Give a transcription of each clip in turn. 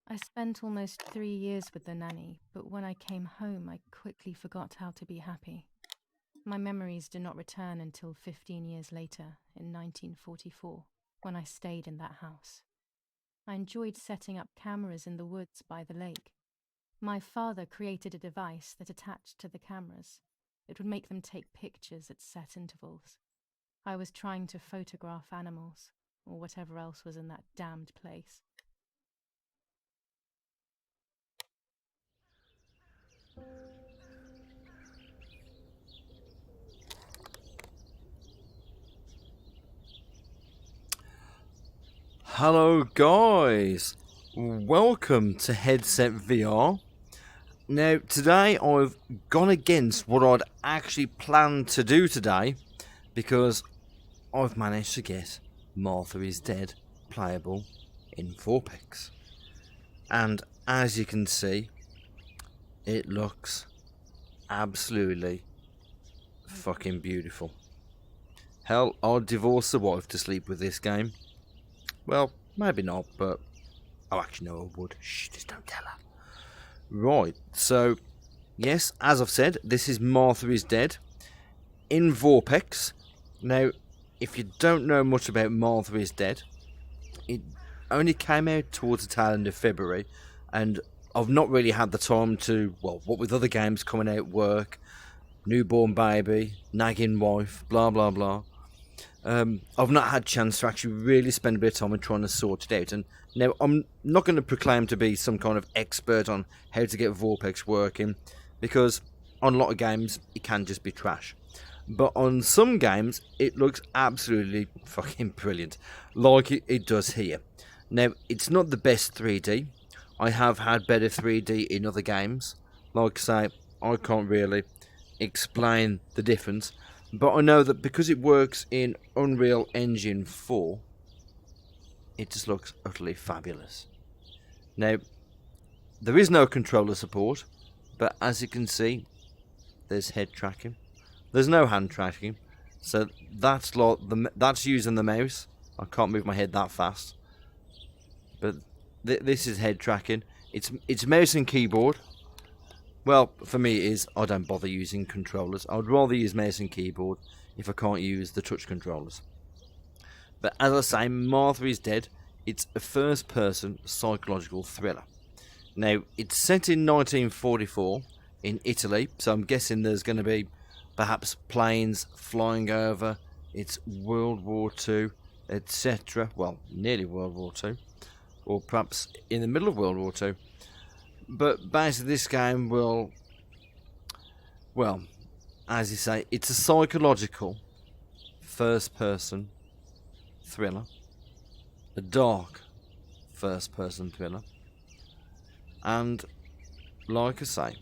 I spent almost 3 years with the nanny, but when I came home, I quickly forgot how to be happy. My memories did not return until 15 years later, in 1944, when I stayed in that house. I enjoyed setting up cameras in the woods by the lake. My father created a device that attached to the cameras. It would make them take pictures at set intervals. I was trying to photograph animals, or whatever else was in that damned place. Hello guys, welcome to Headset VR. Now today I've gone against what I'd actually planned to do today because I've managed to get Martha is Dead playable in Vorpx. And as you can see, it looks absolutely fucking beautiful. Hell, I'd divorce the wife to sleep with this game. Well, maybe not, but oh, actually no, I would. Shh, just don't tell her. Right, so yes, as I've said, this is Martha is Dead in Vorpx. Now, if you don't know much about Martha is Dead, it only came out towards the tail end of February, and I've not really had the time to, well, what with other games coming out, work, newborn baby, nagging wife, blah blah blah. I've not had a chance to actually really spend a bit of time trying to sort it out. And now I'm not going to proclaim to be some kind of expert on how to get Vorpx working, because on a lot of games it can just be trash. But on some games it looks absolutely fucking brilliant, like it does here. Now it's not the best 3D. I have had better 3D in other games. Like I say, I can't really explain the difference. But I know that because it works in Unreal Engine 4, it just looks utterly fabulous. Now, there is no controller support, but as you can see, there's head tracking. There's no hand tracking, so that's like that's using the mouse. I can't move my head that fast. But this is head tracking. It's mouse and keyboard. Well, for me it is. I don't bother using controllers. I would rather use mouse and keyboard if I can't use the touch controllers. But as I say, Martha is Dead. It's a first-person psychological thriller. Now, it's set in 1944 in Italy, so I'm guessing there's going to be perhaps planes flying over. It's World War II, etc. Well, nearly World War II, or perhaps in the middle of World War II. But basically this game will, well, as you say, it's a psychological first-person thriller, a dark first-person thriller, and like I say,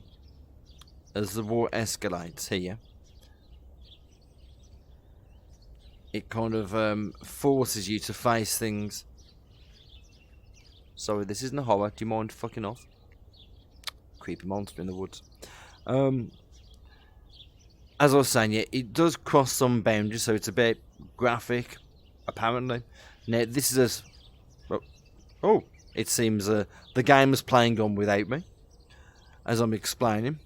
as the war escalates here, it kind of forces you to face things. Sorry, this isn't a horror, do you mind fucking off? Creepy monster in the woods. As I was saying, yeah, it does cross some boundaries, so it's a bit graphic, apparently. Now, this is oh, it seems the game is playing on without me, as I'm explaining.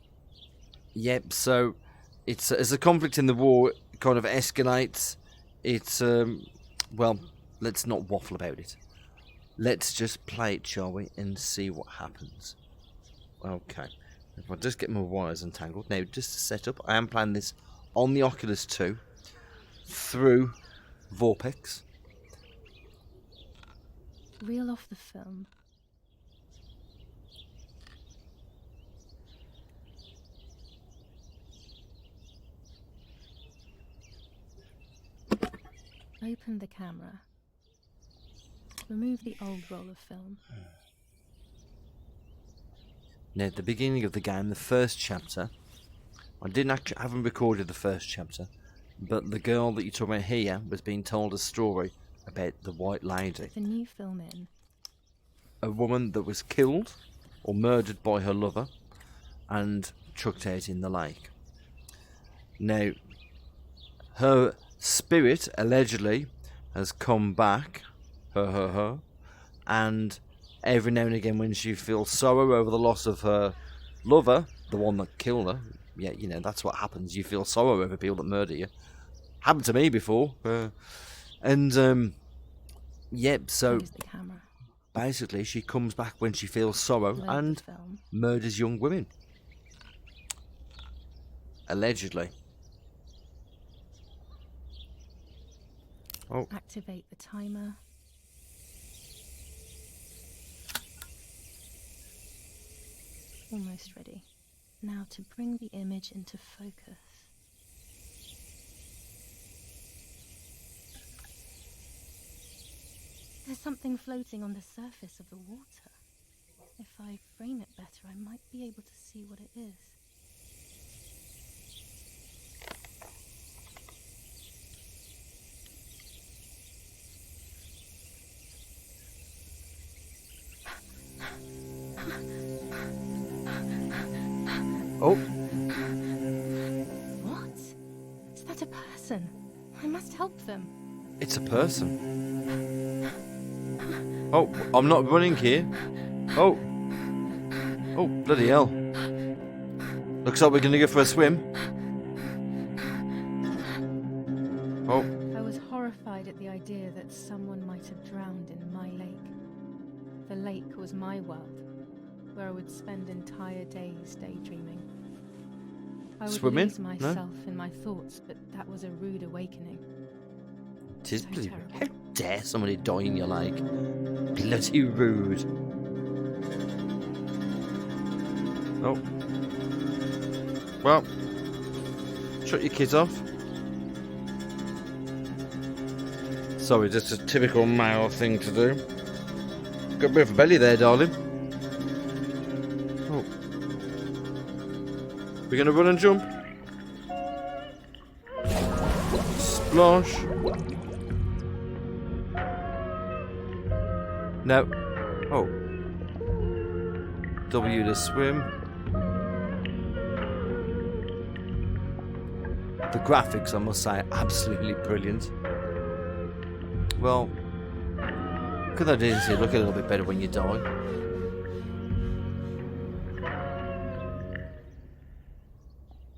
Yep, so it's as the conflict in the war kind of escalates, it's, well, let's not waffle about it. Let's just play it, shall we, and see what happens. Okay, if I just get my wires untangled. Now, just to set up, I am playing this on the Oculus 2 through Vorpx. Reel off the film. Open the camera. Remove the old roll of film. Now, at the beginning of the game, the first chapter, haven't recorded the first chapter, but the girl that you talk about here was being told a story about the White Lady. The new film in. A woman that was killed or murdered by her lover and chucked out in the lake. Now, her spirit allegedly has come back, and every now and again when she feels sorrow over the loss of her lover, the one that killed her. Yeah, you know, that's what happens. You feel sorrow over people that murder you. Happened to me before. Yep, so Use the camera. basically she comes back when she feels sorrow Load and the film. murders young women. Allegedly. Oh, Activate the timer. Almost ready. Now to bring the image into focus. There's something floating on the surface of the water. If I frame it better, I might be able to see what it is. oh, What? Is that a person? I must help them. it's a person. Oh, I'm not running here. Oh. Oh, bloody hell. Looks like we're going to go for a swim. Oh, I was horrified at the idea that someone might have drowned in my lake. The lake was my world, where I would spend entire days daydreaming. I would Swimming? lose myself in my thoughts, but that was a rude awakening. it is So bloody. terrible. How dare somebody die in your lake? Bloody rude. Oh. Well, shut your kids off. Sorry, that's a typical male thing to do. Got a bit of a belly there, darling. Oh. We're gonna run and jump. Splash. No. Oh. W to swim. The graphics, I must say, are absolutely brilliant. Well, could that didn't look a little bit better when you die?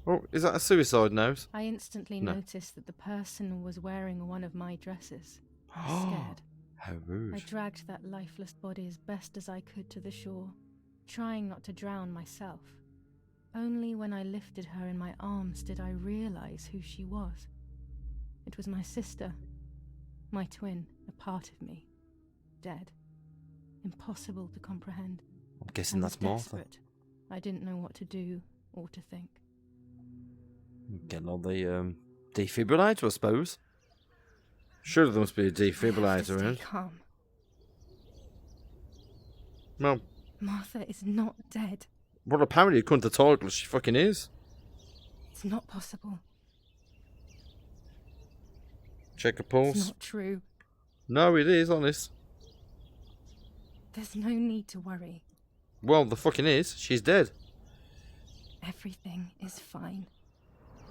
Oh, is that a suicide note? I instantly No. noticed that the person was wearing one of my dresses. I was scared. How I rude. dragged that lifeless body as best as I could to the shore, trying not to drown myself. Only when I lifted her in my arms did I realize who she was. It was my sister, my twin, a part of me, dead. Impossible to comprehend. I'm guessing I was that's Martha. desperate. I didn't know what to do or to think. Getting on the defibrillator, I suppose. Surely there must be a I have to defibrillator stay around. calm. Well, Martha is not dead. well, apparently, according to the title, she fucking is. It's not possible. Check a It's pulse. not true. No, it is, honest. There's no need to worry. Well, the fucking is. She's dead. Everything is fine.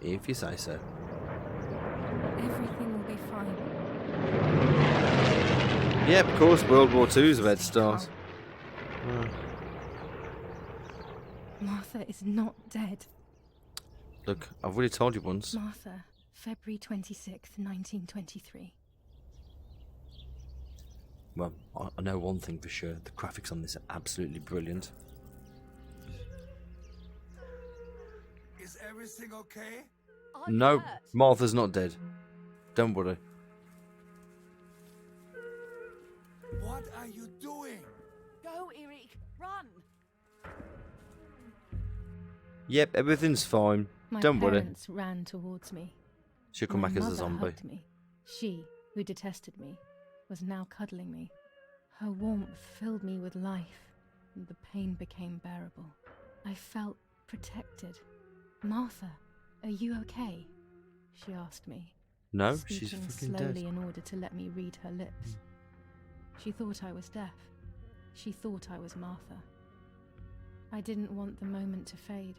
If you say so. Everything will be fine. Yeah, of course, World War II's about to start. Martha is not dead. Look, I've already told you once. Martha, February 26th, 1923. Well, I know one thing for sure. The graphics on this are absolutely brilliant. Is everything okay? No, Martha's not dead. Don't worry. What are you doing? Go, Eric, run! Yep, everything's fine. My Don't worry. parents ran towards me. She'll come My back as a mother zombie. hugged me. She, who detested me, was now cuddling me. Her warmth filled me with life, and the pain became bearable. I felt protected. Martha, are you okay? She asked me, No, she's speaking fucking slowly dead. in order to let me read her lips. She thought I was deaf. She thought I was Martha. I didn't want the moment to fade,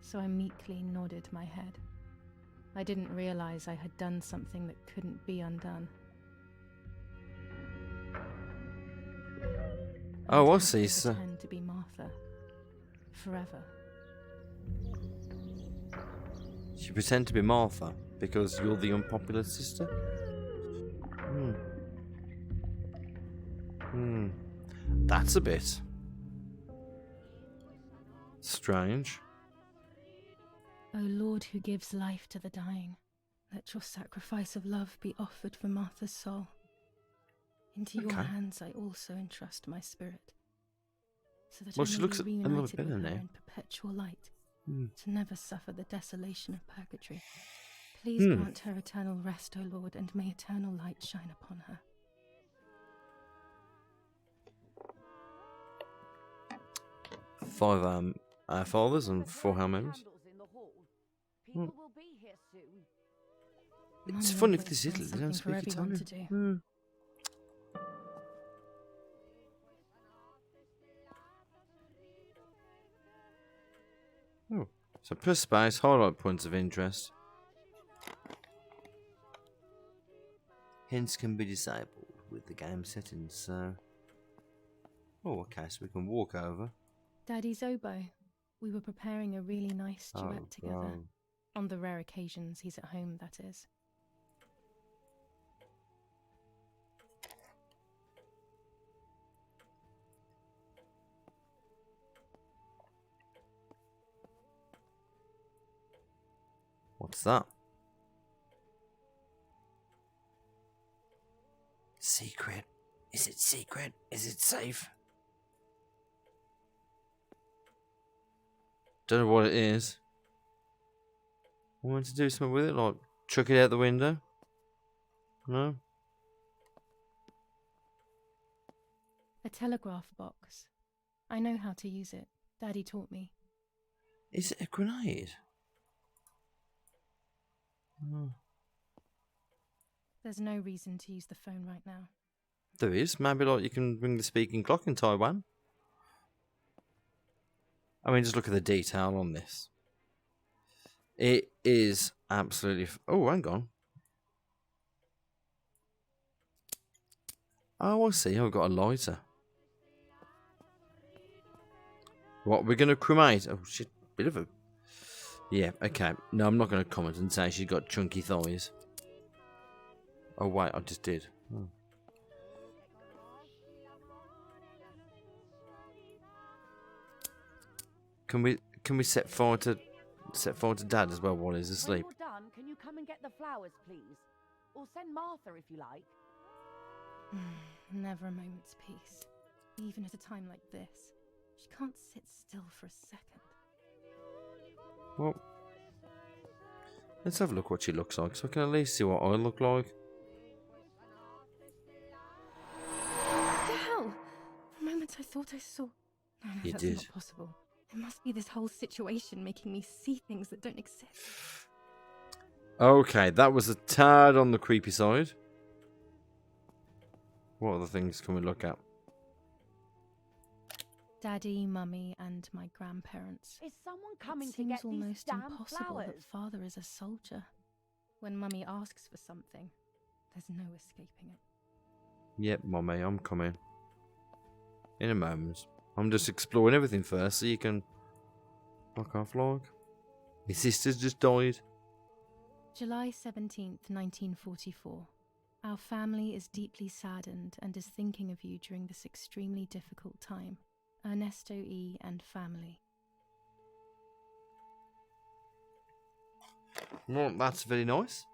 so I meekly nodded my head. I didn't realize I had done something that couldn't be undone. Oh, I I'd have see. to So, pretend to be Martha. Forever. you pretend to be Martha because you're the unpopular sister? That's a bit strange. O Lord who gives life to the dying, let your sacrifice of love be offered for Martha's soul. Into your Okay. hands I also entrust my spirit, so that Well, I she may looks be a little reunited better with her now. in perpetual light, to never suffer the desolation of purgatory. Please grant her eternal rest, O Lord, and may eternal light shine upon her. 5 our fathers and 4 our members. Candles in the hall. People will be here soon. It's Mum funny if always this finds is they don't something for speak everyone Italian. to do. Oh, so press space, highlight points of interest. Hints can be disabled with the game settings, so... Oh, okay, so we can walk over. Daddy's oboe. We were preparing a really nice duet together. bro. On the rare occasions he's at home, that is. What's that? Secret. Is it secret? Is it safe? Don't know what it is. I want to do something with it, like chuck it out the window. No? A telegraph box. I know how to use it. Daddy taught me. Is it a grenade? Oh. There's no reason to use the phone right now. There is. Maybe like you can bring the speaking clock in Taiwan. I mean, just look at the detail on this. It is absolutely... Oh, hang on. Oh, I see. I've got a lighter. What, we're going to cremate? Oh, shit. Bit of a... Yeah, okay. No, I'm not going to comment and say she's got chunky thighs. Oh, wait. I just did. Oh. Can we set fire to Dad as well while he's asleep? When you're done, can you come and get the flowers, please? Or send Martha if you like. Never a moment's peace. Even at a time like this. She can't sit still for a second. Well, let's have a look what she looks like, so I can at least see what I look like. What the hell? For a moment I thought I saw... No, You that's did. not possible. It must be this whole situation making me see things that don't exist. Okay, that was a tad on the creepy side. What other things can we look at? Daddy, Mummy, and my grandparents. Is someone coming It to get seems these almost damn impossible that flowers? Father is a soldier. When Mummy asks for something, there's no escaping it. Yep, Mummy, I'm coming. In a moment. I'm just exploring everything first so you can knock off log. My sister's just died. July 17th, 1944. Our family is deeply saddened and is thinking of you during this extremely difficult time. Ernesto E. and family. Well, that's very nice.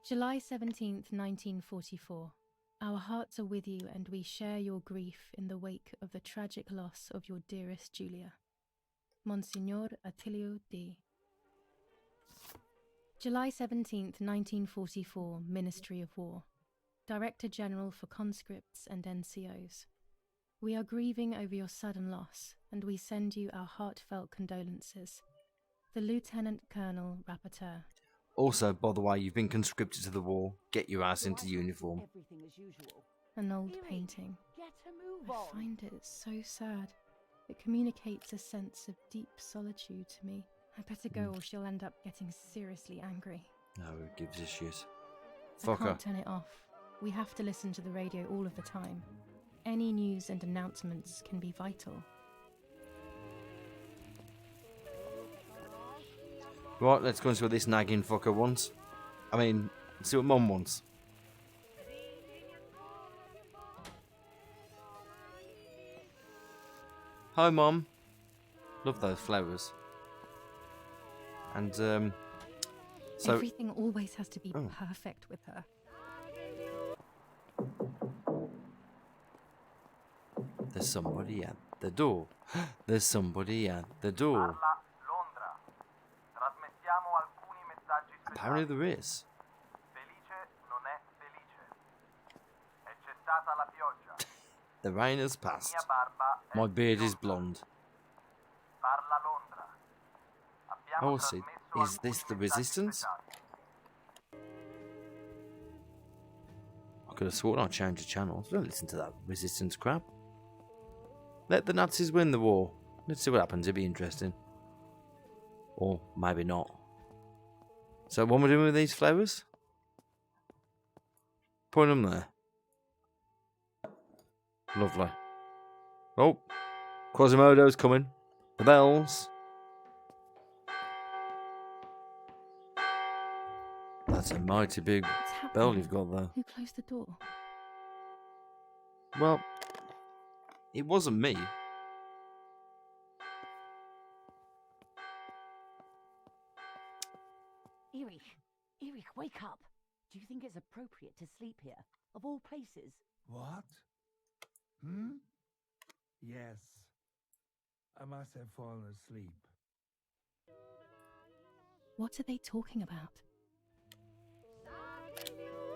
July 17th, 1944. Our hearts are with you and we share your grief in the wake of the tragic loss of your dearest Julia. Monsignor Attilio D. July 17th, 1944, Ministry of War. Director General for Conscripts and NCOs. We are grieving over your sudden loss, and we send you our heartfelt condolences. The Lieutenant Colonel Rapporteur. Also, by the way, you've been conscripted to the war. Get your ass into uniform. Everything as usual. An old Eerie, painting. Get a move I on. find it so sad. It communicates a sense of deep solitude to me. I better go or she'll end up getting seriously angry. No, who gives a shit? I Fuck her. can't turn it off. We have to listen to the radio all of the time. Any news and announcements can be vital. Right, let's go and see what this nagging fucker wants. I mean, see what Mum wants. Hi, Mum. Love those flowers. And, so... Everything always has to be perfect with her. There's somebody at the door. There's somebody at the door. Apparently there is. The rain has passed. My beard is blonde. Oh, see. Is this the resistance? I could have sworn I changed the channels. Don't listen to that resistance crap. Let the Nazis win the war. Let's see what happens. It'll be interesting. Or maybe not. So what am I doing with these flowers? Point them there. Lovely. Oh, Quasimodo's coming. The bells. That's a mighty big bell you've got there. Who closed the door? Well, it wasn't me. Erich, wake up. Do you think it's appropriate to sleep here, of all places? What? Yes. I must have fallen asleep. What are they talking about?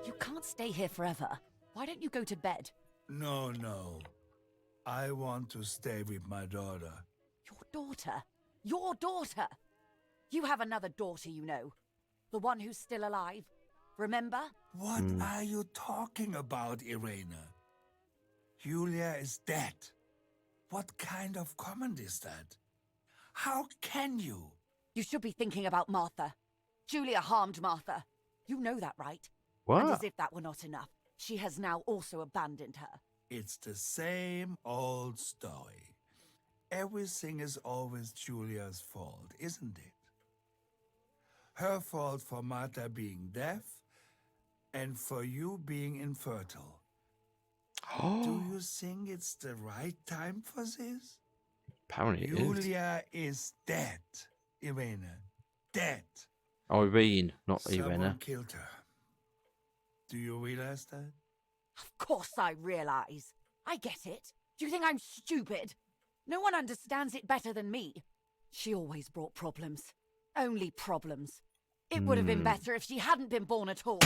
You can't stay here forever. Why don't you go to bed? No. I want to stay with my daughter. Your daughter? Your daughter? You have another daughter, you know. The one who's still alive. Remember? What are you talking about, Irena? Julia is dead. What kind of comment is that? How can you? You should be thinking about Martha. Julia harmed Martha. You know that, right? What? And as if that were not enough, she has now also abandoned her. It's the same old story. Everything is always Julia's fault, isn't it? Her fault for Martha being deaf and for you being infertile. Do you think it's the right time for this? Apparently it is. Julia is dead, Irena. Dead. Irene, not Someone Irena. killed her. Do you realize that? Of course I realize. I get it. Do you think I'm stupid? No one understands it better than me. She always brought problems. Only problems. It would have been better if she hadn't been born at all.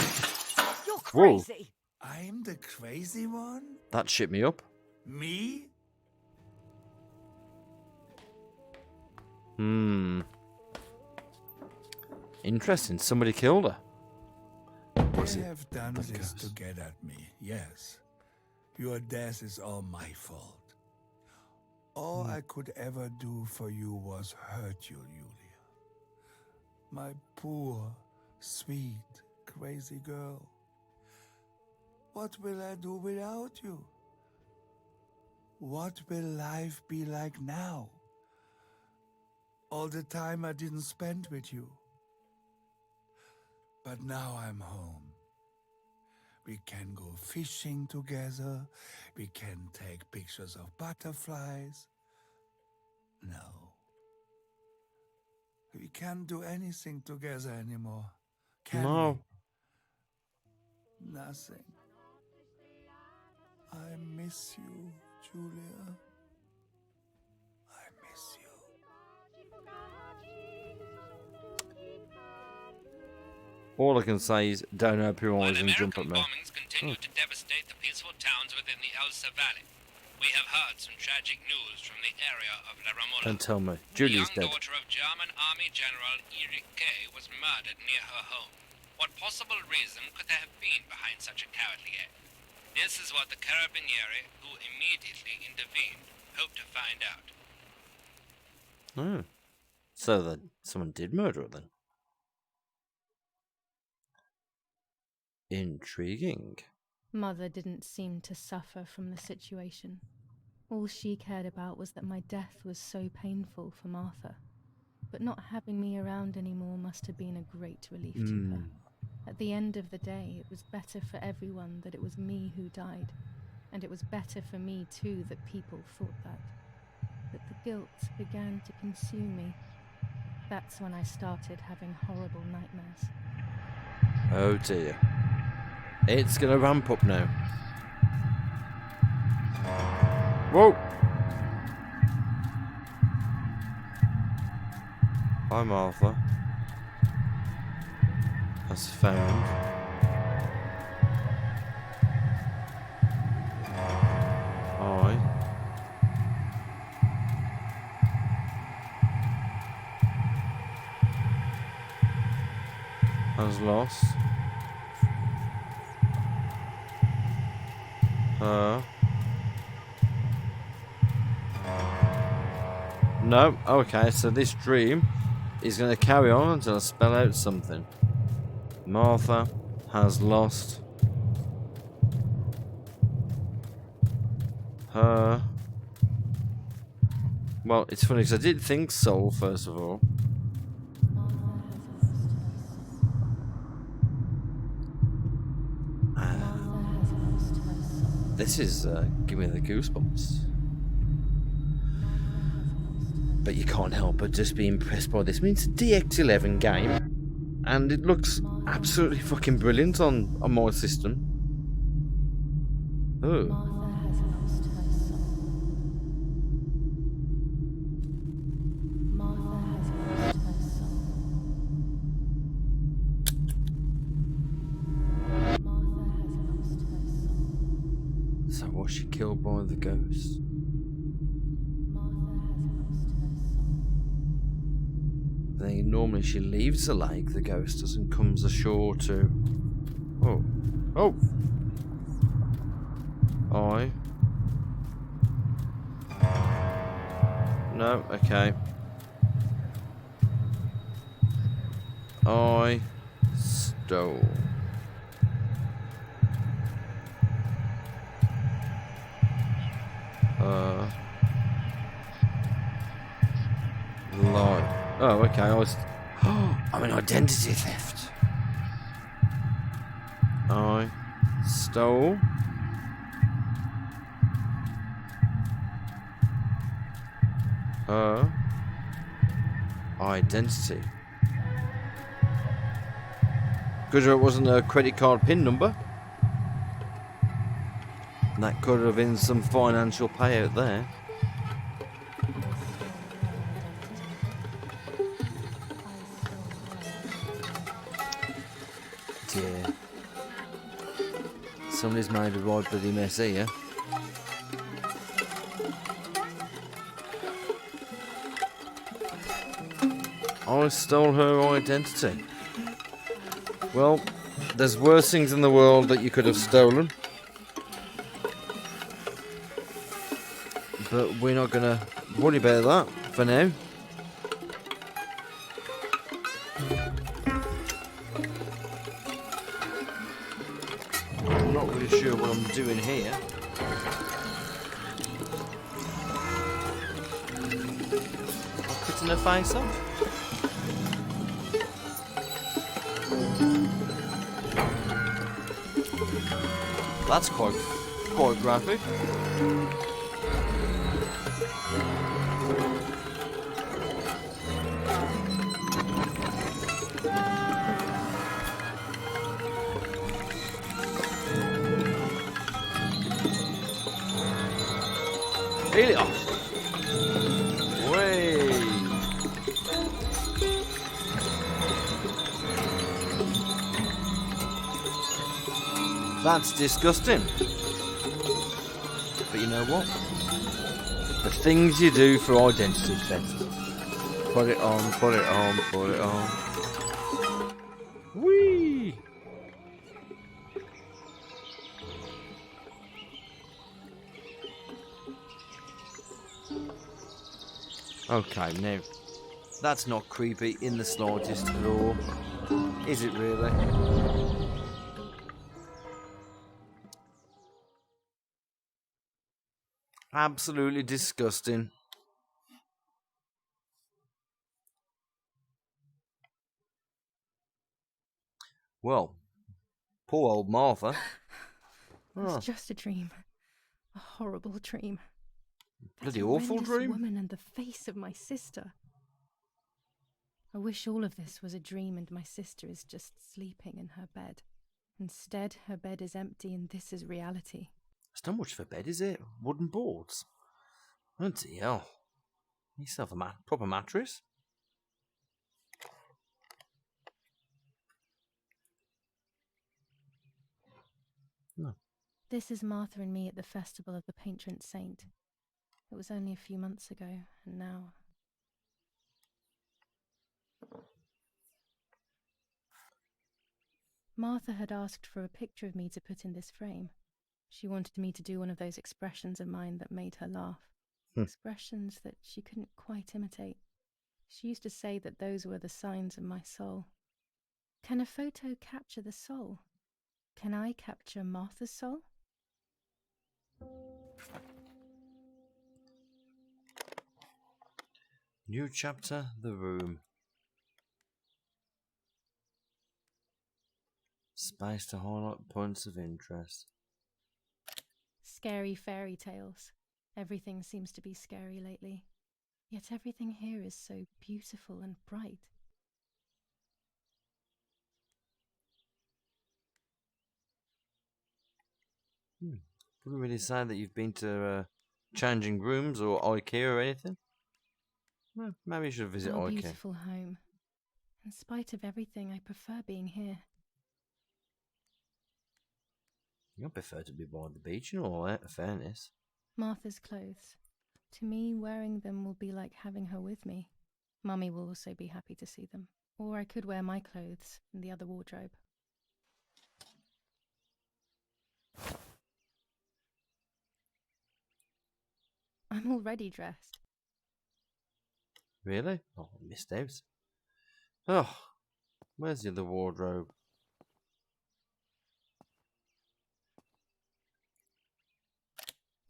You're crazy. I'm the crazy one? That shit me up. Me? Interesting. Somebody killed her. They have done this to get at me, yes. Your death is all my fault. All I could ever do for you was hurt you, Julia. My poor, sweet, crazy girl. What will I do without you? What will life be like now? All the time I didn't spend with you. But now I'm home. We can go fishing together. We can take pictures of butterflies. No. We can't do anything together anymore. Can No. we? Nothing. I miss you, Julia. I miss you. All I can say is don't open your eyes and jump at American me. bombings continue to devastate the peaceful towns within the Elsa Valley. We have heard some tragic news from the area of La Ramola. Don't tell me. The Julia's young dead. daughter of German Army General Erich K. was murdered near her home. What possible reason could there have been behind such a cowardly act? This is what the Carabinieri, who immediately intervened, hope to find out. Oh. So then someone did murder her then. Intriguing. Mother didn't seem to suffer from the situation. All she cared about was that my death was so painful for Martha. But not having me around anymore must have been a great relief to her. At the end of the day, it was better for everyone that it was me who died. And it was better for me too that people thought that. But the guilt began to consume me. That's when I started having horrible nightmares. Oh dear. It's gonna ramp up now. Whoa! Hi, Martha. Has found. Hi. Has lost. No, okay, so this dream is going to carry on until I spell out something. Martha has lost her. Well, it's funny because I did think soul first of all. This is giving me the goosebumps. But you can't help but just be impressed by this. I mean, it's a DX11 game, and it looks absolutely fucking brilliant on my system. Oh. So was she killed by the ghost? I think normally she leaves the lake, the ghost does, and comes ashore to... Oh. Oh! I... No, okay. I stole. Lie. Oh, okay, I was... I'm an identity theft. I stole... her... identity. Good job it wasn't a credit card PIN number. That could have been some financial payout there. Dear. Somebody's made a right bloody mess here. I stole her identity. Well, there's worse things in the world that you could have stolen. But we're not going to worry about that for now. I'm not really sure what I'm doing here. I'm cutting her face off. That's quite graphic. Really off. Way. That's disgusting. But you know what? The things you do for identity theft. Put it on, put it on, put it on. Whee! Okay, now, that's not creepy in the slightest at all. Is it really? Absolutely disgusting. Well, poor old Martha. It was just a dream. A horrible dream. That Bloody awful horrendous dream. woman and the face of my sister. I wish all of this was a dream and my sister is just sleeping in her bed. Instead, her bed is empty and this is reality. It's not much for bed, is it? Wooden boards. Bloody hell. You still have a proper mattress? No. This is Martha and me at the festival of the patron saint. It was only a few months ago, and now... Martha had asked for a picture of me to put in this frame. She wanted me to do one of those expressions of mine that made her laugh. Expressions that she couldn't quite imitate. She used to say that those were the signs of my soul. Can a photo capture the soul? Can I capture Martha's soul? New chapter, The Room. Space to highlight points of interest. Scary fairy tales. Everything seems to be scary lately. Yet everything here is so beautiful and bright. Wouldn't really say that you've been to changing rooms or IKEA or anything. Well, maybe you should visit Our IKEA. beautiful home. In spite of everything, I prefer being here. I prefer to be by the beach and all that, in fairness. Martha's clothes. To me, wearing them will be like having her with me. Mummy will also be happy to see them. Or I could wear my clothes in the other wardrobe. I'm already dressed. Really? Oh, I missed out. Oh, where's the other wardrobe?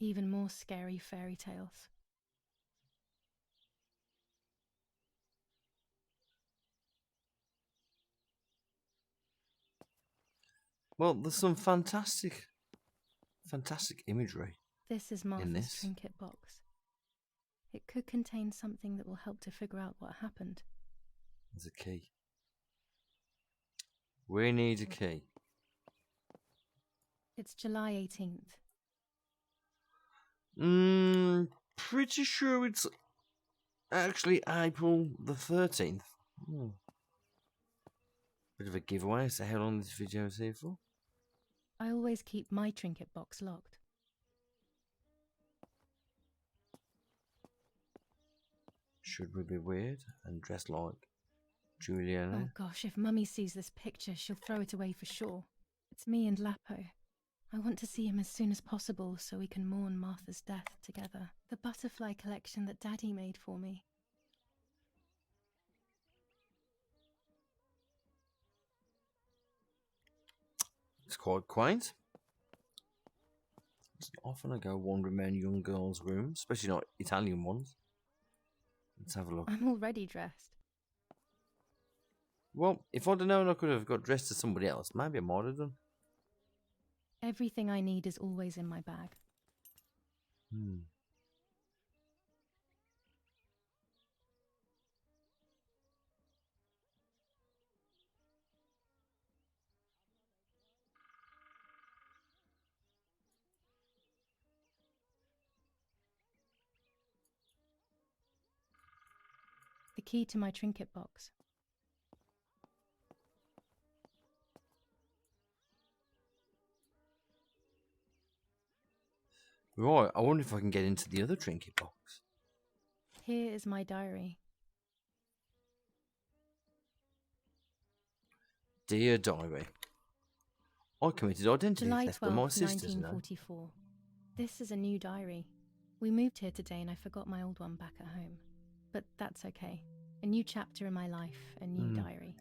Even more scary fairy tales. Well, there's some fantastic imagery. This is In Martha's this? trinket box. It could contain something that will help to figure out what happened. There's a key. We need a key. It's July 18th. Pretty sure it's actually April the 13th. Bit of a giveaway as to how long this video is here for. I always keep my trinket box locked. Should we be weird and dressed like Oh Juliana? gosh, if Mummy sees this picture, she'll throw it away for sure. It's me and Lapo. I want to see him as soon as possible so we can mourn Martha's death together. The butterfly collection that Daddy made for me. It's quite quaint. It's not often I go wandering around young girls' rooms, especially not Italian ones. Let's have a look. I'm already dressed. Well, if I'd have known I could have got dressed as somebody else, maybe I might have done. Everything I need is always in my bag. The key to my trinket box. Right, I wonder if I can get into the other trinket box. Here is my diary. Dear Diary, I committed identity July theft by my 12th, sisters, you know. 1944. This is a new diary. We moved here today and I forgot my old one back at home. But that's okay. A new chapter in my life, a new diary.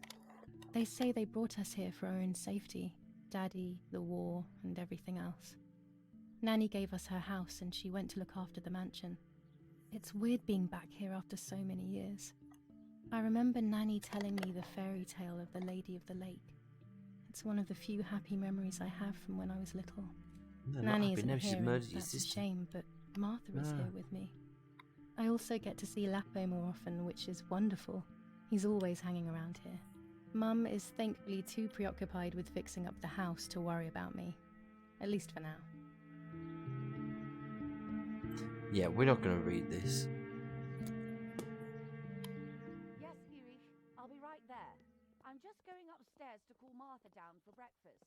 They say they brought us here for our own safety. Daddy, the war, and everything else. Nanny gave us her house and she went to look after the mansion. It's weird being back here after so many years. I remember Nanny telling me the fairy tale of the Lady of the Lake. It's one of the few happy memories I have from when I was little. No, not Nanny happy. isn't No, here, she's and murdered your that's a sister. shame, but Martha is Ah. here with me. I also get to see Lapo more often, which is wonderful. He's always hanging around here. Mum is thankfully too preoccupied with fixing up the house to worry about me. At least for now. Yeah, we're not going to read this. Yes, Erich, I'll be right there. I'm just going upstairs to call Martha down for breakfast.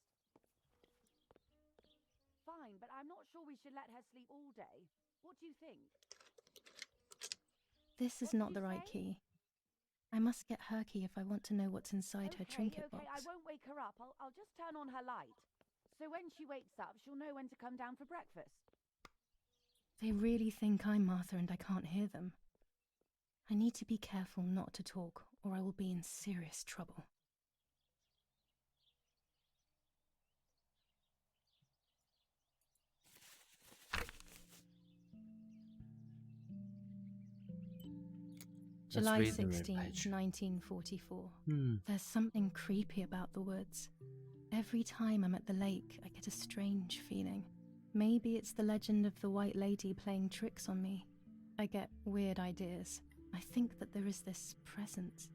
Fine, but I'm not sure we should let her sleep all day. What do you think? This is What did not you the right say? key. I must get her key if I want to know what's inside her trinket Okay, I box. won't wake her up. I'll just turn on her light. So when she wakes up, she'll know when to come down for breakfast. They really think I'm Martha and I can't hear them. I need to be careful not to talk, or I will be in serious trouble. Let's July read the red 16th, page. 1944. Hmm. There's something creepy about the woods. Every time I'm at the lake, I get a strange feeling. Maybe it's the legend of the White Lady playing tricks on me. I get weird ideas. I think that there is this presence.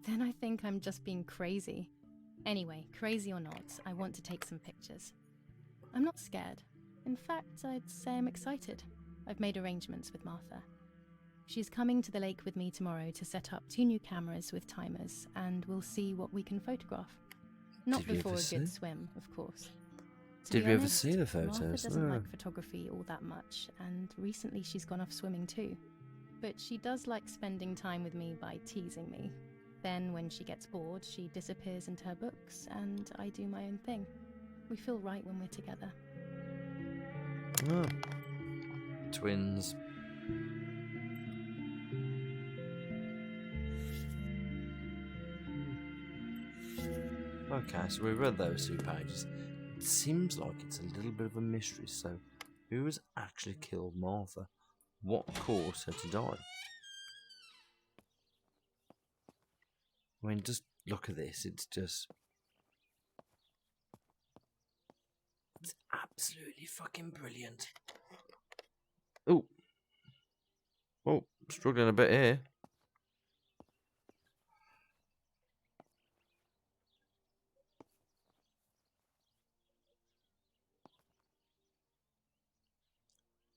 Then I think I'm just being crazy. Anyway, crazy or not, I want to take some pictures. I'm not scared. In fact, I'd say I'm excited. I've made arrangements with Martha. She's coming to the lake with me tomorrow to set up 2 new cameras with timers, and we'll see what we can photograph. Not Did we before ever a good see? swim, of course. To Did be we ever honest, see the Martha photos? doesn't No. like photography all that much, and recently she's gone off swimming too. But she does like spending time with me by teasing me. Then, when she gets bored, she disappears into her books, and I do my own thing. We feel right when we're together. Oh. Twins. Okay, so we read those 2 pages. It seems like it's a little bit of a mystery, so who has actually killed Martha? What caused her to die? I mean, just look at this, it's absolutely fucking brilliant. Oh. Oh, struggling a bit here.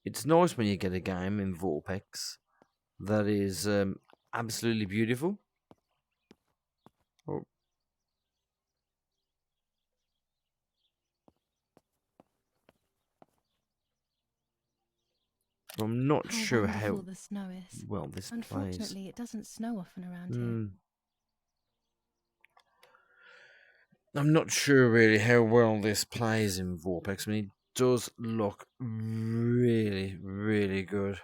It's nice when you get a game in Vorpx that is absolutely beautiful. Oh. I'm not sure wonderful how the snow is. well this plays. Unfortunately, it doesn't snow often around here. I'm not sure really how well this plays in Vorpx. I mean, it does look really, really good.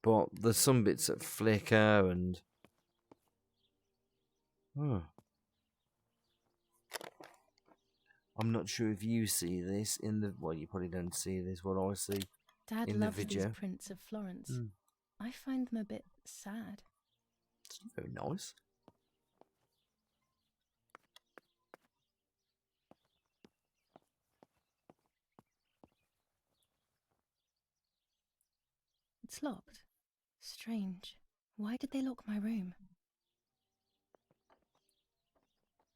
But there's some bits that flicker and... Oh. I'm not sure if you see this in the... Well, you probably don't see this, what I see Dad in the loves these video. prints of Florence. Mm. I find them a bit sad. It's very nice. It's locked. Strange. Why did they lock my room?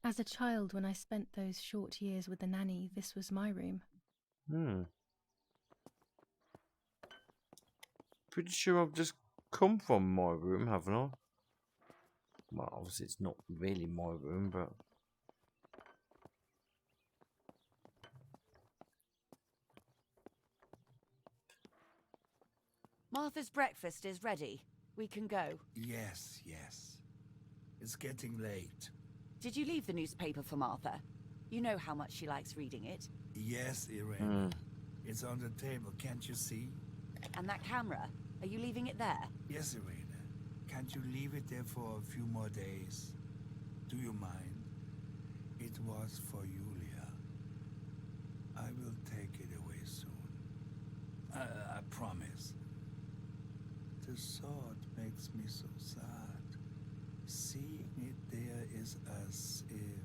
As a child, when I spent those short years with the nanny, this was my room. Pretty sure I've just come from my room, haven't I? Well, obviously it's not really my room, but... Martha's breakfast is ready. We can go. Yes. It's getting late. Did you leave the newspaper for Martha? You know how much she likes reading it. Yes, Irene. It's on the table, can't you see? And that camera, are you leaving it there? Yes, Irene. Can't you leave it there for a few more days? Do you mind? It was for Julia. I promise. The sword makes me so sad. Seeing it there is as if...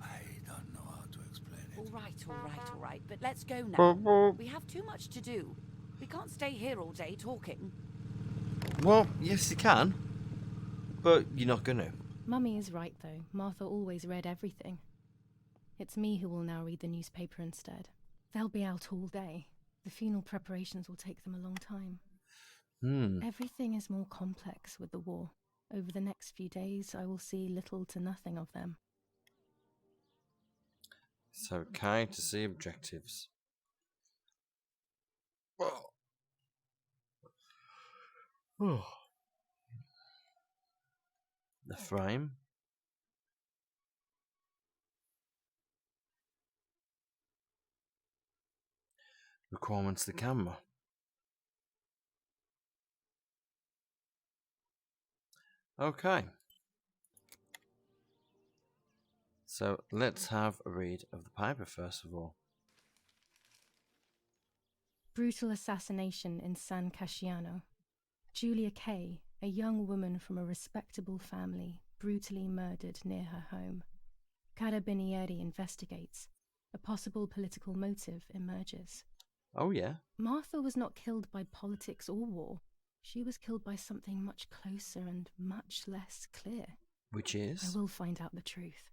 I don't know how to explain it. All right, but let's go now. We have too much to do. We can't stay here all day talking. Well, yes, you can, but you're not going to. Mummy is right, though. Martha always read everything. It's me who will now read the newspaper instead. They'll be out all day. The funeral preparations will take them a long time. Everything is more complex with the war. Over the next few days, I will see little to nothing of them. It's okay to see objectives. The frame. Requirements of the camera. Okay. So let's have a read of the paper first of all. Brutal assassination in San Casciano. Julia Kay, a young woman from a respectable family, brutally murdered near her home. Carabinieri investigates. A possible political motive emerges. Oh yeah? Martha was not killed by politics or war. She was killed by something much closer and much less clear. Which is? I will find out the truth.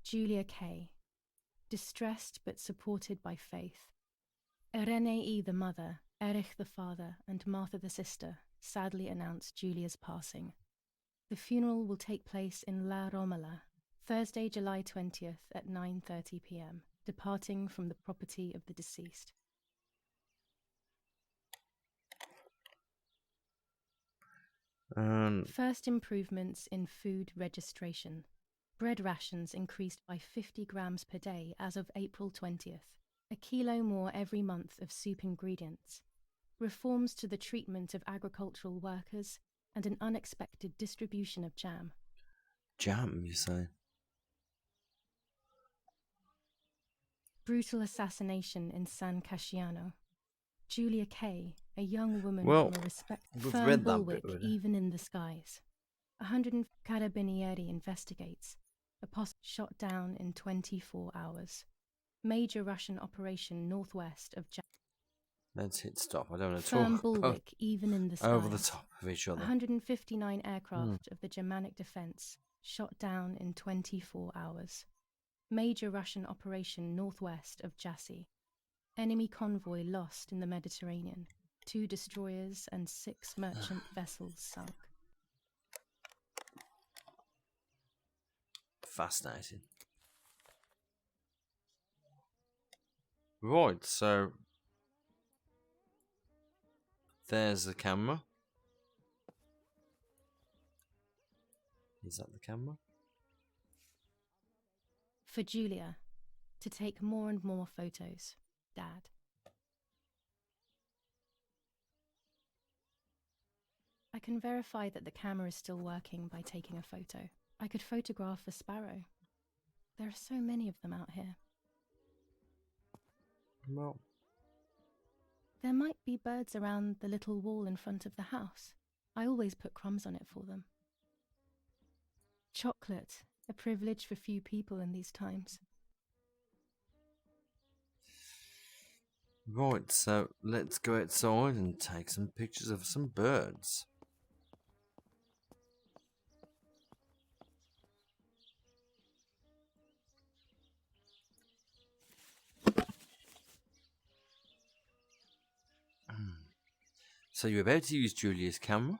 Julia Kay. Distressed but supported by faith. Irenei the mother, Erich the father, and Martha the sister sadly announced Julia's passing. The funeral will take place in La Romola, Thursday, July 20th at 9:30 p.m., departing from the property of the deceased. First improvements in food registration. Bread rations increased by 50 grams per day as of April 20th. A kilo more every month of soup ingredients. Reforms to the treatment of agricultural workers and an unexpected distribution of jam. Jam, you say? Brutal assassination in San Casciano. Julia Kay, a young woman Well, from a respected we've firm read that bulwark bit, really. even in the skies. 100 Carabinieri investigates. A posse shot down in 24 hours. Major Russian operation northwest of Let's hit stop. I don't want to firm talk bulwark even in the skies. over the top of each other. 159 aircraft of the Germanic defense shot down in 24 hours. Major Russian operation northwest of Jassy. Enemy convoy lost in the Mediterranean. 2 destroyers and 6 merchant vessels sunk. Fascinating. Right, so there's the camera. Is that the camera? For Julia, to take more and more photos, Dad. I can verify that the camera is still working by taking a photo. I could photograph a sparrow. There are so many of them out here. Well, There might be birds around the little wall in front of the house. I always put crumbs on it for them. Chocolate, a privilege for few people in these times. right, so let's go outside and take some pictures of some birds. So you're about to use Julia's camera.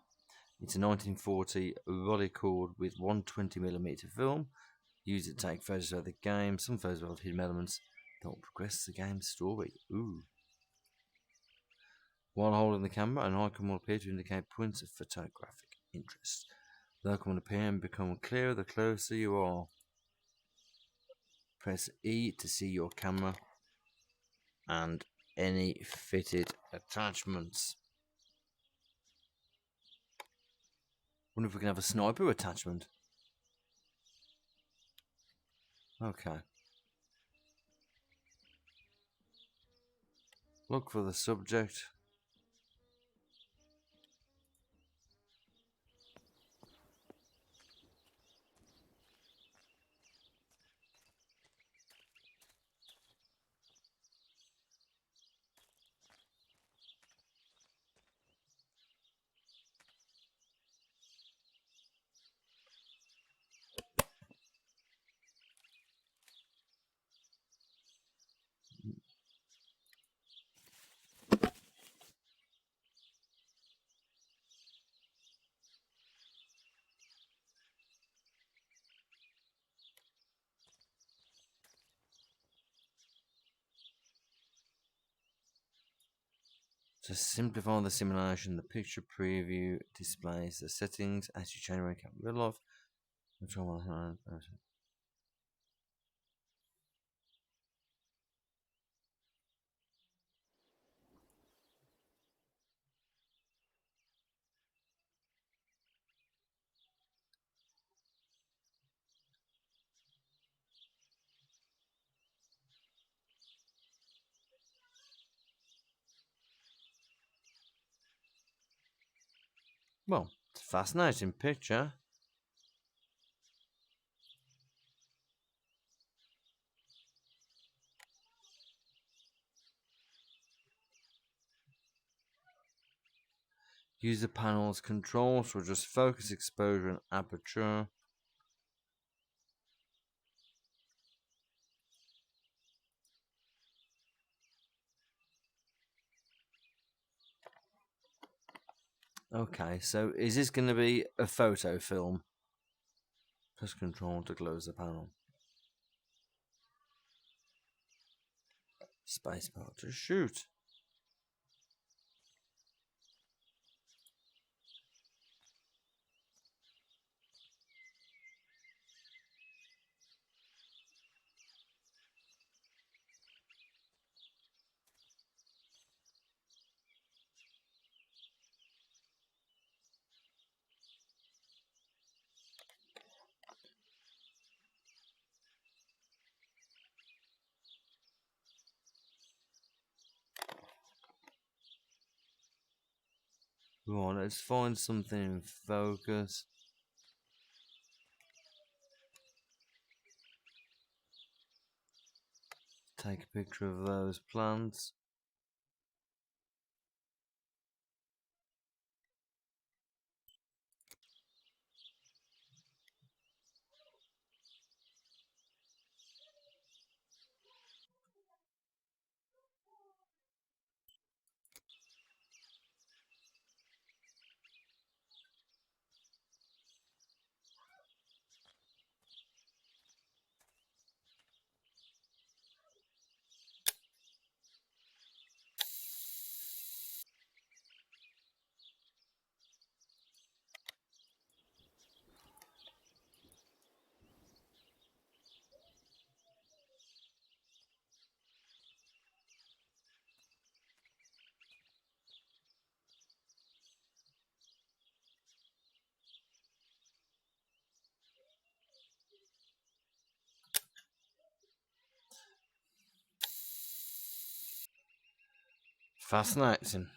It's a 1940 Rolleicord with 120mm film. Use it to take photos of the game, some photos of hidden elements that will progress the game's story. Ooh. While holding the camera, an icon will appear to indicate points of photographic interest. The icon will appear and become clearer the closer you are. Press E to see your camera and any fitted attachments. Wonder if we can have a sniper attachment. Okay. Look for the subject. To simplify the simulation, the picture preview displays the settings as you change around real life. Well, it's a fascinating picture. Use the panel's controls to adjust focus, exposure, and aperture. Okay, so is this going to be a photo film? Press control to close the panel. Spacebar to shoot. Right, let's find something in focus. Take a picture of those plants. Fascinating.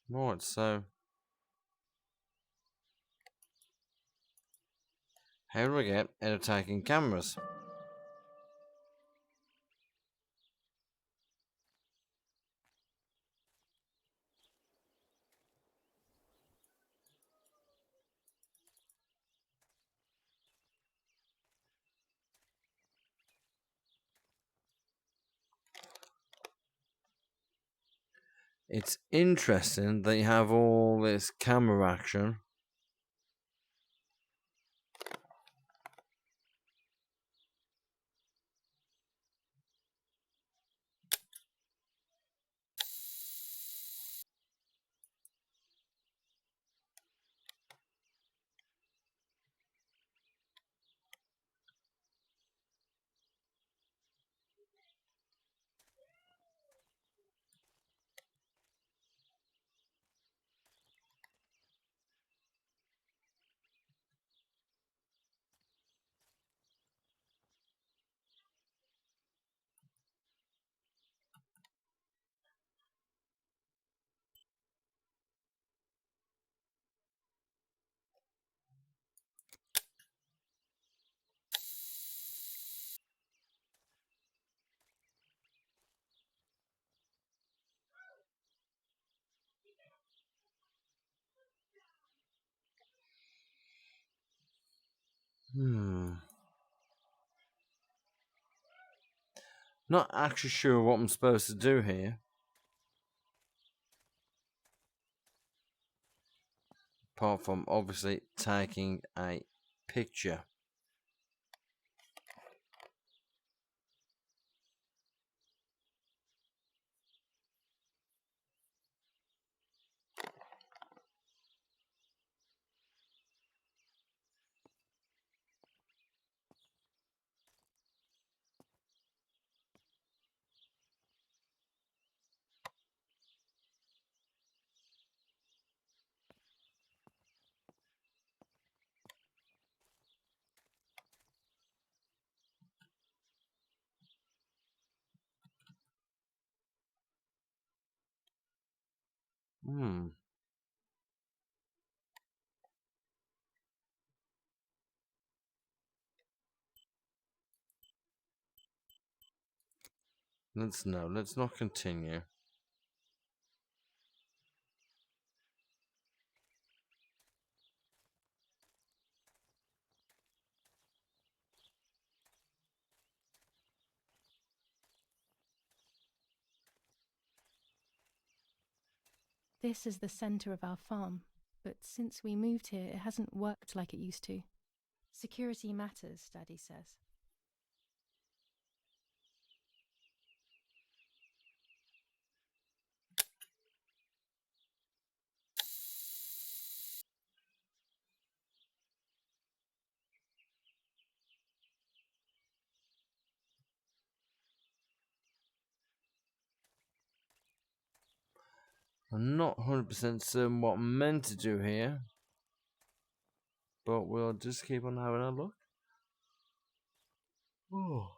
Right, so how do I get out of taking cameras? It's interesting that you have all this camera action. Not actually sure what I'm supposed to do here. Apart from obviously taking a picture. Let's not continue. This is the center of our farm, but since we moved here, it hasn't worked like it used to. Security matters, Daddy says. I'm not 100% certain what I'm meant to do here, but we'll just keep on having a look. Oh.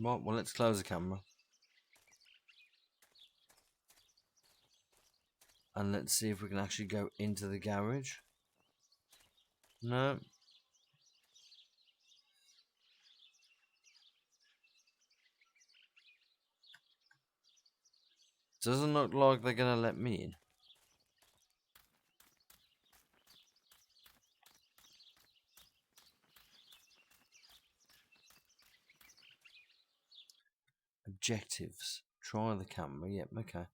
Well, let's close the camera. And let's see if we can actually go into the garage. No. Doesn't look like they're gonna let me in. Objectives. Try the camera. Yep, okay.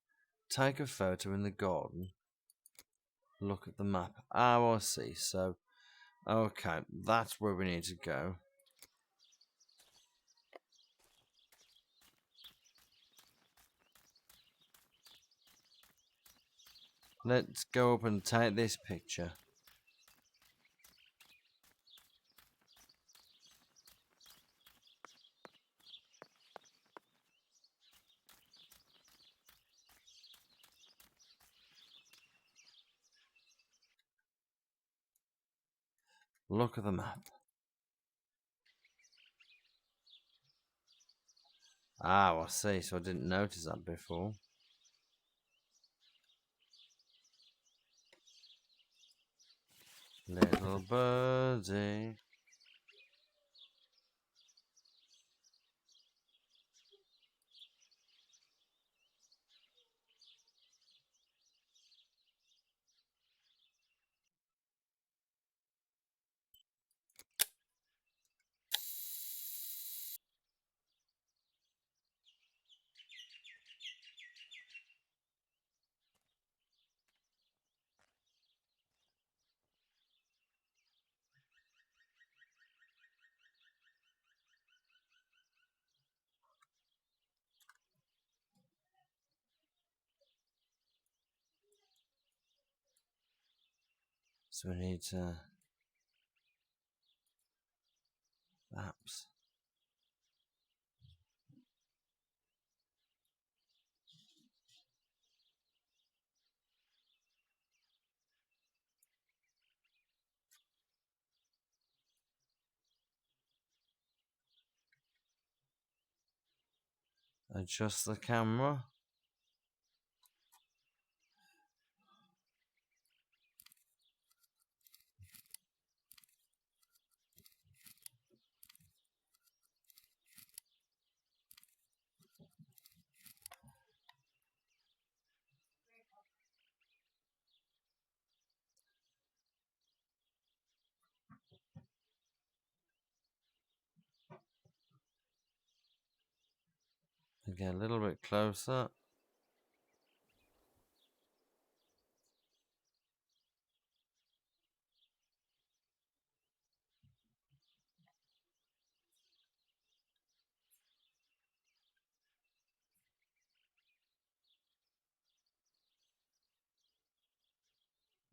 Take a photo in the garden. Look at the map. Oh, I see. So, okay, that's where we need to go. Let's go up and take this picture. Look at the map. Ah, I see. So I didn't notice that before. Little birdie. So we need to maps. Adjust the camera. Get a little bit closer.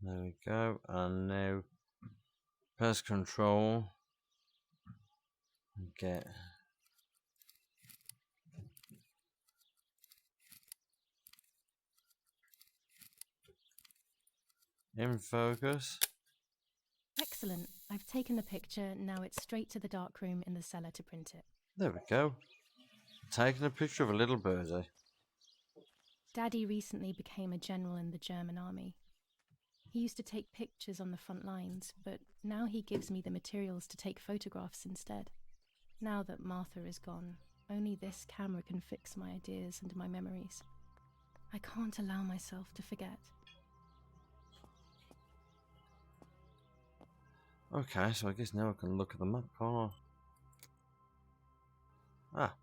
There we go. And now press control. Get in focus. Excellent. I've taken the picture, now it's straight to the dark room in the cellar to print it. There we go. Taking a picture of a little birdie. Daddy recently became a general in the German army. He used to take pictures on the front lines, but now he gives me the materials to take photographs instead. Now that Martha is gone, only this camera can fix my ideas and my memories. I can't allow myself to forget. Okay, so I guess now I can look at the map, can't I? Ah.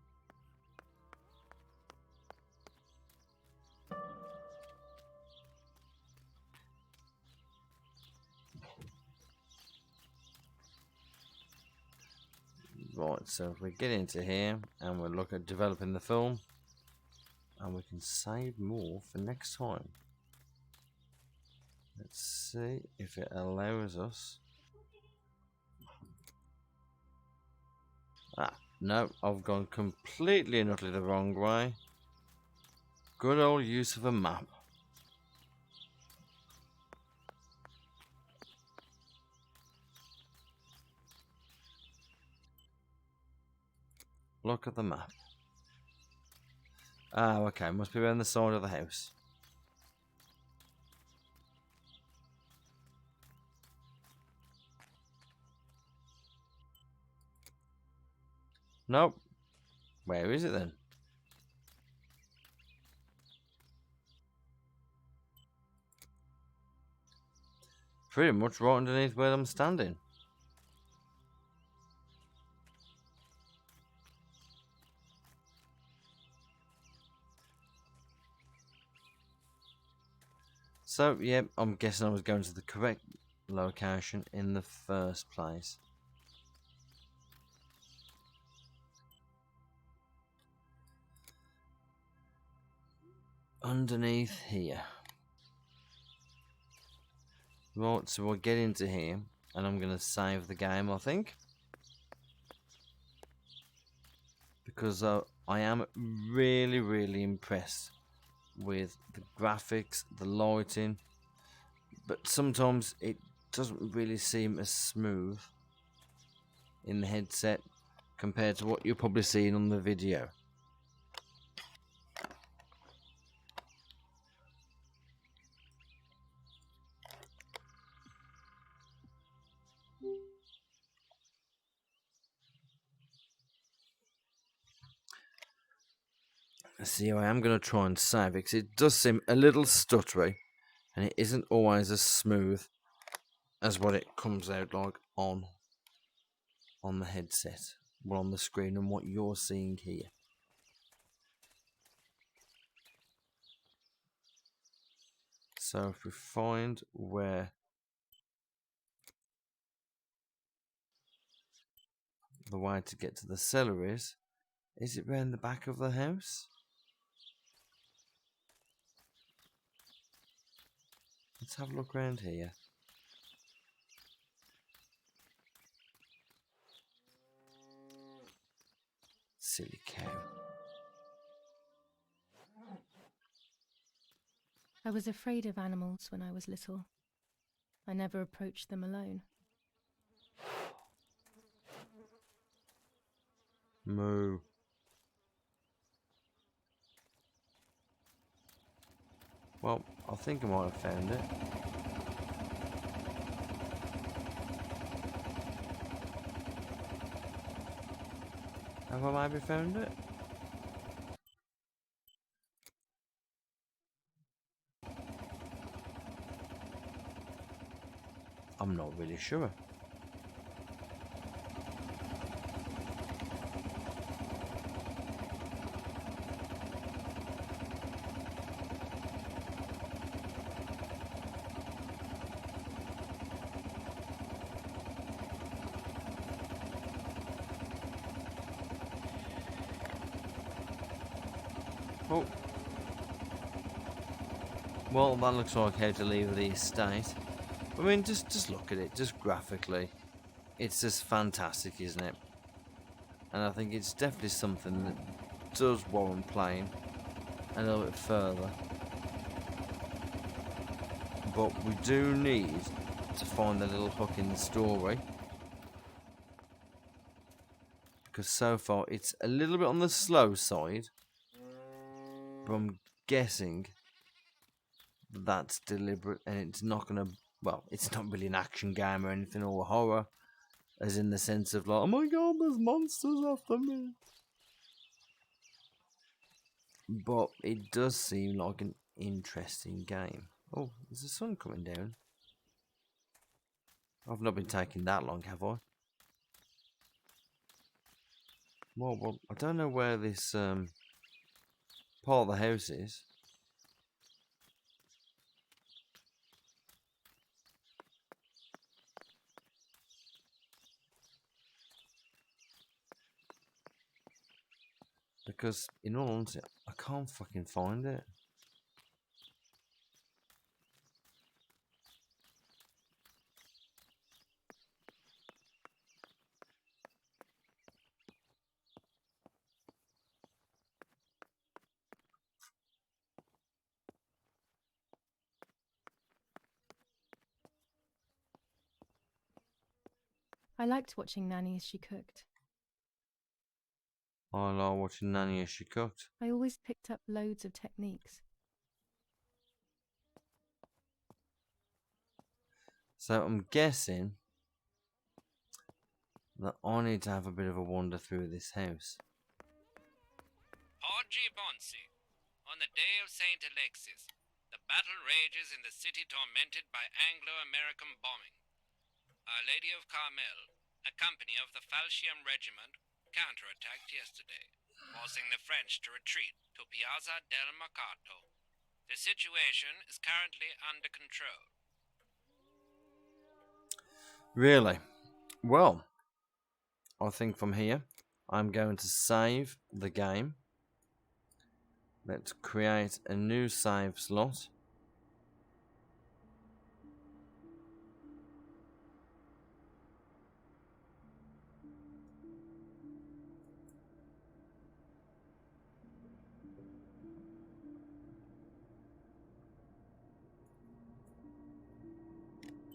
Right, so if we get into here and we'll look at developing the film, and we can save more for next time. Let's see if it allows us. Ah, no, I've gone completely and utterly the wrong way. Good old use of a map. Look at the map. Ah, okay, must be around the side of the house. Nope. Where is it then? Pretty much right underneath where I'm standing. So, yeah, I'm guessing I was going to the correct location in the first place. Underneath here. Right, so we'll get into here, and I'm going to save the game, I think. Because I am really, really impressed with the graphics, the lighting, but sometimes it doesn't really seem as smooth in the headset compared to what you're probably seeing on the video. See, I am going to try and save it because it does seem a little stuttery and it isn't always as smooth as what it comes out like on the headset, well, on the screen, and what you're seeing here. So if we find where the way to get to the cellar is it round the back of the house? Let's have a look around here. Silly cow. I was afraid of animals when I was little. I never approached them alone. Moo. Well, I think I might have found it. Have I maybe found it? I'm not really sure. Oh. Well, that looks like how to leave the estate. I mean, just look at it, just graphically. It's just fantastic, isn't it? And I think it's definitely something that does warrant playing a little bit further. But we do need to find the little hook in the story. Because so far it's a little bit on the slow side. But I'm guessing that's deliberate and it's not going to... Well, it's not really an action game or anything or horror. As in the sense of like, oh my god, there's monsters after me. But it does seem like an interesting game. Oh, is the sun coming down? I've not been taking that long, have I? Well, I don't know where this part of the house is. Because, in all honesty, I can't fucking find it. I liked watching Nanny as she cooked. I like watching Nanny as she cooked. I always picked up loads of techniques. So I'm guessing that I need to have a bit of a wander through this house. Porgy Bonsi, on the day of St. Alexis, the battle rages in the city tormented by Anglo-American bombing. Our Lady of Carmel, a company of the Falchium Regiment, counterattacked yesterday, forcing the French to retreat to Piazza del Mercato. The situation is currently under control. Really? Well, I think from here, I'm going to save the game. Let's create a new save slot.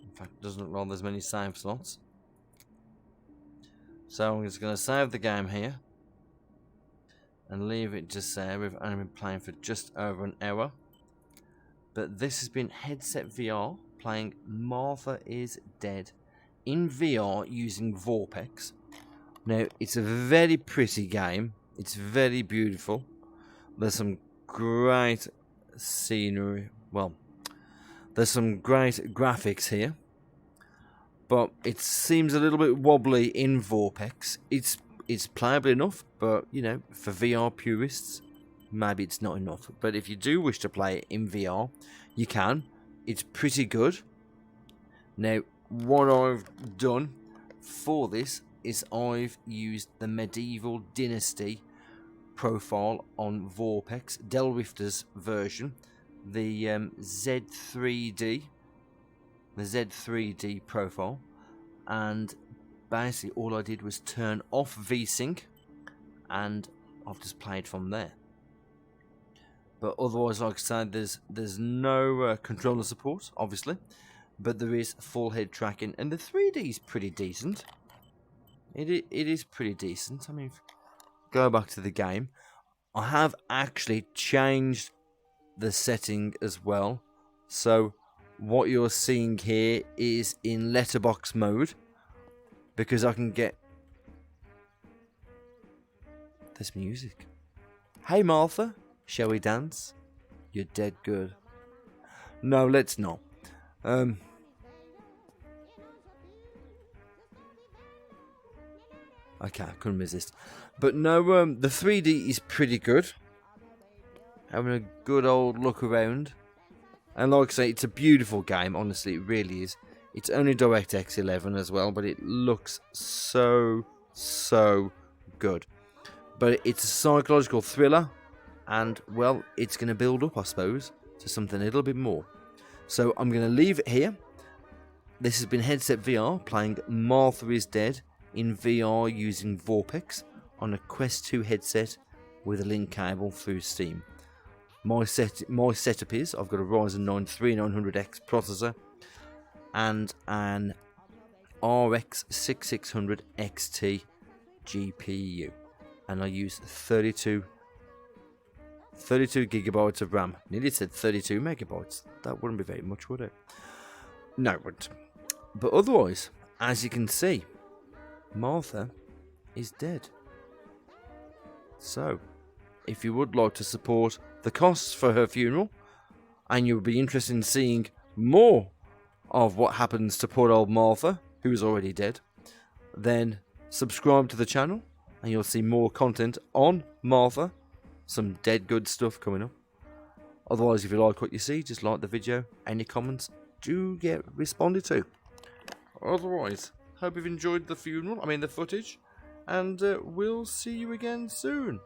In fact, it doesn't look like there's many save slots. So I'm just going to save the game here. And leave it just there. We've only been playing for just over an hour. But this has been Headset VR playing Martha is Dead in VR using Vorpx. Now, it's a very pretty game. It's very beautiful. There's some great scenery. Well, there's some great graphics here. But it seems a little bit wobbly in Vorpx. It's playable enough, but, you know, for VR purists, maybe it's not enough. But if you do wish to play it in VR, you can. It's pretty good. Now, what I've done for this is I've used the Medieval Dynasty profile on Vorpx, Dellrifters version, the Z3D profile, and basically all I did was turn off VSync and I've just played from there. But otherwise, like I said, there's no controller support, obviously, but there is full head tracking, and the 3D is pretty decent. It is pretty decent. I mean, go back to the game. I have actually changed the setting as well. So what you're seeing here is in letterbox mode, because I can get... There's music. Hey Martha, shall we dance? You're dead good. No, let's not. Okay, I couldn't resist. But no, the 3D is pretty good. Having a good old look around. And like I say, it's a beautiful game, honestly, it really is. It's only DirectX 11 as well, but it looks so good. But it's a psychological thriller, and, well, it's going to build up, I suppose, to something a little bit more. So I'm going to leave it here. This has been Headset VR, playing Martha is Dead in VR using Vorpx on a Quest 2 headset with a link cable through Steam. My setup is, I've got a Ryzen 9 3900X processor and an RX 6600 XT GPU, and I use 32 gigabytes of RAM. Nearly said 32 megabytes. That wouldn't be very much, would it? No, it wouldn't. But otherwise, as you can see, Martha is dead. So, if you would like to support the costs for her funeral, and you would be interested in seeing more of what happens to poor old Martha, who is already dead, then subscribe to the channel, and you'll see more content on Martha. Some dead good stuff coming up. Otherwise, if you like what you see, just like the video. Any comments do get responded to. Otherwise, hope you've enjoyed the footage, and we'll see you again soon.